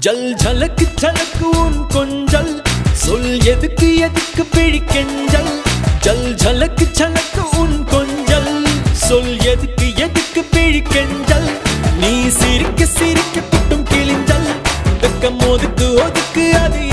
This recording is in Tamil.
ஜல் ஜலக்கு ஜலக்கு உன் கொஞ்சல் சொல் எதுக்கு எதுக்கு பிழிக்கெஞ்சல் ஜல் ஜலக்கு ஜலக்கு உன் கொஞ்சல் சொல் எதுக்கு எதுக்கு பிழிக்கெஞ்சல் நீ சிரிக்க சிரிக்க குட்டும் கிழிஞ்சல் வெக்கம் ஒதுக்கு ஒதுக்கு அது